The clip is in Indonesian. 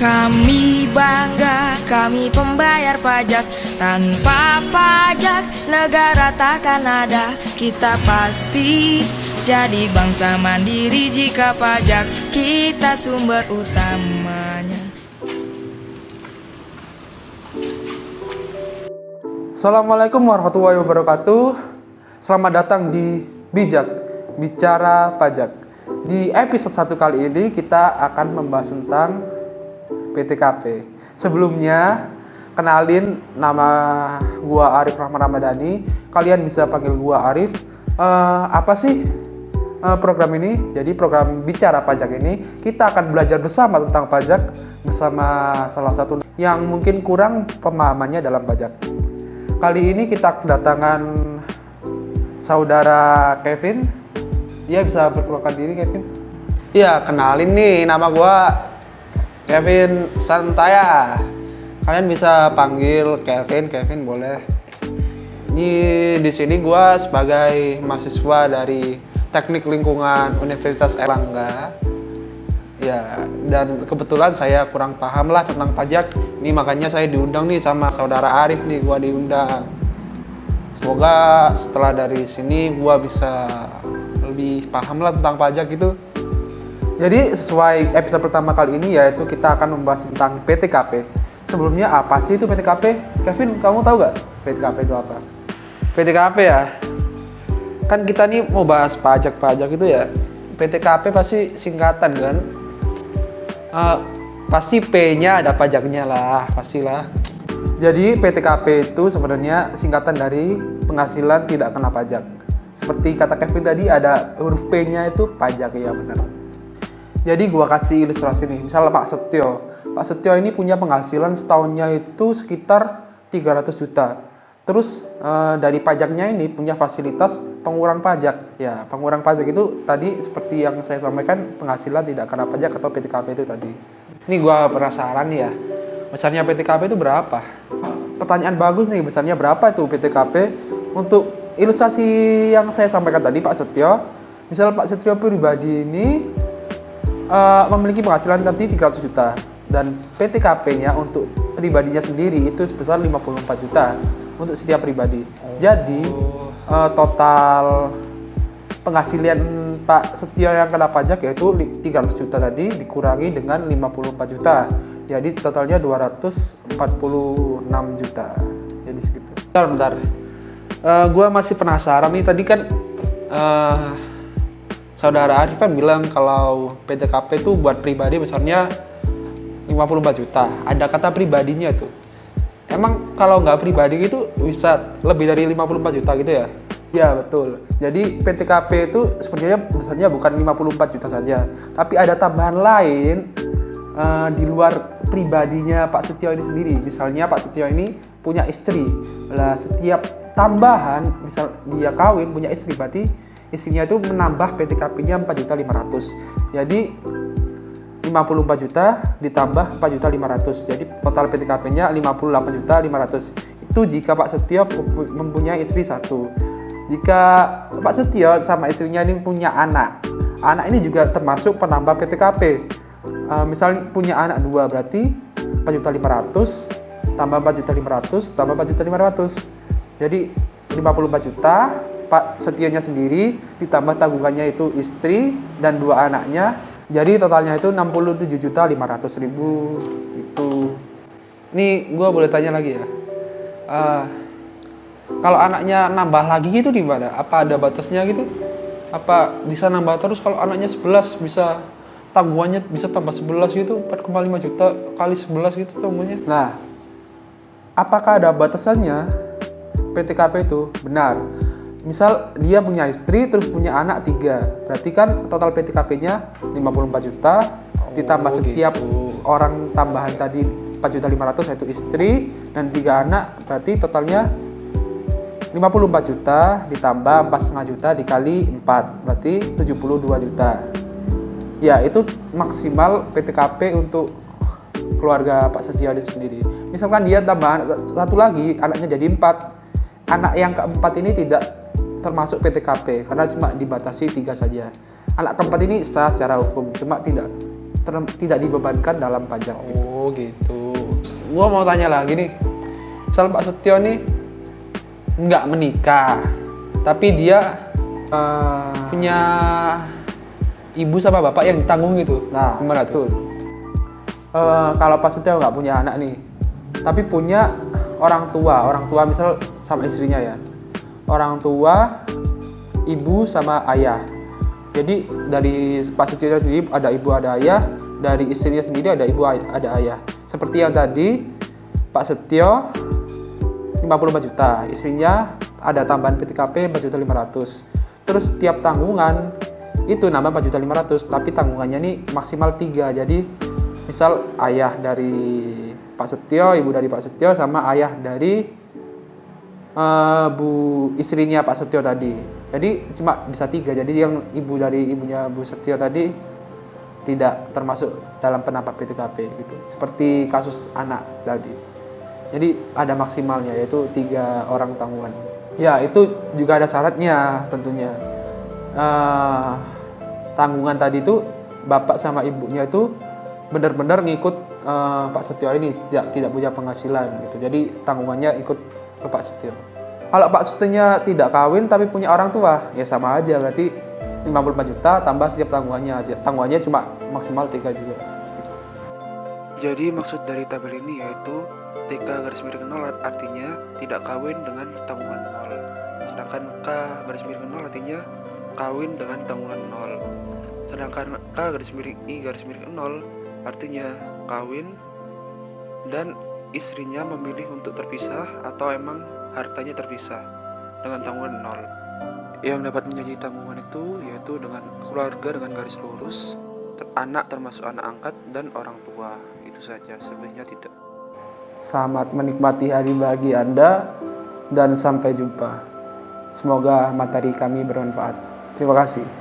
Kami bangga, kami pembayar pajak. Tanpa pajak, negara takkan ada. Kita pasti jadi bangsa mandiri jika pajak kita sumber utamanya. Assalamualaikum warahmatullahi wabarakatuh. Selamat datang di Bijak, Bicara Pajak. Di episode 1 kali ini kita akan membahas tentang PTKP. Sebelumnya, kenalin, nama gua Arif Rahman Ramadhani. Kalian bisa panggil gua Arif. Apa sih program ini? Jadi program Bicara Pajak ini kita akan belajar bersama tentang pajak bersama salah satu yang mungkin kurang pemahamannya dalam pajak. Kali ini kita kedatangan saudara Kevin. Dia bisa perkenalkan diri, Kevin? Iya, kenalin nih, nama gua Kevin Santaya. Kalian bisa panggil Kevin boleh. Ini di sini gua sebagai mahasiswa dari Teknik Lingkungan Universitas Erlangga. Ya, dan kebetulan saya kurang paham lah tentang pajak. Ini makanya saya diundang nih sama saudara Arif nih, gua diundang. Semoga setelah dari sini gua bisa lebih paham lah tentang pajak gitu. Jadi sesuai episode pertama kali ini, yaitu kita akan membahas tentang PTKP. Sebelumnya apa sih itu PTKP? Kevin, kamu tahu gak PTKP itu apa? PTKP ya? Kan kita nih mau bahas pajak-pajak itu ya. PTKP pasti singkatan kan? Pasti P-nya ada pajaknya lah, pastilah. Jadi PTKP itu sebenarnya singkatan dari penghasilan tidak kena pajak. Seperti kata Kevin tadi, ada huruf P-nya itu pajak, ya benar. Jadi gua kasih ilustrasi nih. Misal Pak Setio. Pak Setio ini punya penghasilan setahunnya itu sekitar 300 juta. Terus dari pajaknya ini punya fasilitas pengurang pajak. Ya, pengurang pajak itu tadi seperti yang saya sampaikan, penghasilan tidak kena pajak atau PTKP itu tadi. Ini gua penasaran nih ya. Besarnya PTKP itu berapa? Pertanyaan bagus nih, besarnya berapa itu PTKP? Untuk ilustrasi yang saya sampaikan tadi, Pak Setio. Misal Pak Setio pribadi ini memiliki penghasilan tadi 300 juta. Dan PTKP-nya untuk pribadinya sendiri itu sebesar 54 juta untuk setiap pribadi. Jadi total penghasilan Pak Setio yang kena pajak yaitu 300 juta tadi dikurangi dengan 54 juta. Jadi totalnya 246 juta. Jadi segitu. Bentar. Gua masih penasaran nih, tadi kan saudara Arif kan bilang kalau PTKP itu buat pribadi besarnya 54 juta. Ada kata pribadinya tuh. Emang kalau nggak pribadi gitu bisa lebih dari 54 juta gitu ya? Ya betul. Jadi PTKP itu sebenarnya besarnya bukan 54 juta saja, tapi ada tambahan lain di luar pribadinya Pak Setio ini sendiri. Misalnya Pak Setio ini punya istri. Lah setiap tambahan, misal dia kawin punya istri, berarti istrinya itu menambah PTKP-nya 4.500.000. Jadi 54 juta ditambah 4.500.000. Jadi total PTKP-nya 58.500.000. Itu jika Pak Setio mempunyai istri satu. Jika Pak Setio sama istrinya ini punya anak. Anak ini juga termasuk penambah PTKP. Misalnya punya anak 2, berarti 4.500.000 tambah 4.500.000 tambah 4.500.000. Jadi 54 juta Pak Setionya sendiri ditambah tanggungannya itu istri dan 2 anaknya. Jadi totalnya itu 67.500.000 itu. Nih gua boleh tanya lagi ya. Kalau anaknya nambah lagi gitu gimana? Apa ada batasnya gitu? Apa bisa nambah terus? Kalau anaknya 11 bisa tanggungannya bisa tambah 11 gitu, 4,5 juta kali 11 gitu tanggungannya. Nah, apakah ada batasannya PTKP itu? Benar. Misal dia punya istri terus punya anak 3, berarti kan total PTKP-nya 54 juta ditambah setiap orang tambahan tadi 4.500.000 yaitu istri dan 3 anak, berarti totalnya 54 juta ditambah 4,5 juta dikali 4, berarti 72 juta. Ya, itu maksimal PTKP untuk keluarga Pak Setio sendiri. Misalkan dia tambah satu lagi, anaknya jadi 4. Anak yang keempat ini tidak termasuk PTKP karena cuma dibatasi 3 saja. Anak keempat ini sah secara hukum, cuma tidak tidak dibebankan dalam pajak. Oh gitu. Gua mau tanya lagi nih. Misal Pak Setio nih nggak menikah, tapi dia punya ibu sama bapak yang ditanggung gitu. Nah, gimana betul. tuh? Kalau Pak Setio nggak punya anak nih, tapi punya orang tua misal sama istrinya ya. Orang tua, ibu sama ayah. Jadi dari Pak Setio sendiri ada ibu ada ayah, dari istrinya sendiri ada ibu ada ayah. Seperti yang tadi Pak Setio 54 juta, istrinya ada tambahan PTKP 4.500.000. Terus setiap tanggungan itu nambah 4.500.000, tapi tanggungannya nih maksimal 3. Jadi misal ayah dari Pak Setio, ibu dari Pak Setio, sama ayah dari istrinya Pak Setio tadi. Jadi cuma bisa 3. Jadi yang ibu dari ibunya Bu Setio tadi tidak termasuk dalam penampak PTKP gitu. Seperti kasus anak tadi. Jadi ada maksimalnya, yaitu 3 orang tanggungan. Ya, itu juga ada syaratnya tentunya. Tanggungan tadi itu bapak sama ibunya itu benar-benar ngikut Pak Setio ini, tidak punya penghasilan gitu. Jadi tanggungannya ikut ke Pak Setio. Kalau Pak Setionya tidak kawin tapi punya orang tua, ya sama aja, berarti 54 juta tambah setiap tanggungannya aja. Tanggungannya cuma maksimal 3 juga. Jadi maksud dari tabel ini yaitu TK garis miring 0 artinya tidak kawin dengan tanggungan 0. Sedangkan K garis miring 0 artinya kawin dengan tanggungan 0. Sedangkan K garis miring I garis miring 0 artinya kawin dan istrinya memilih untuk terpisah atau emang hartanya terpisah dengan tanggungan 0. Yang dapat menjadi tanggungan itu yaitu dengan keluarga dengan garis lurus, anak termasuk anak angkat dan orang tua. Itu saja, sebenarnya tidak. Selamat menikmati hari bagi Anda dan sampai jumpa. Semoga materi kami bermanfaat. Terima kasih.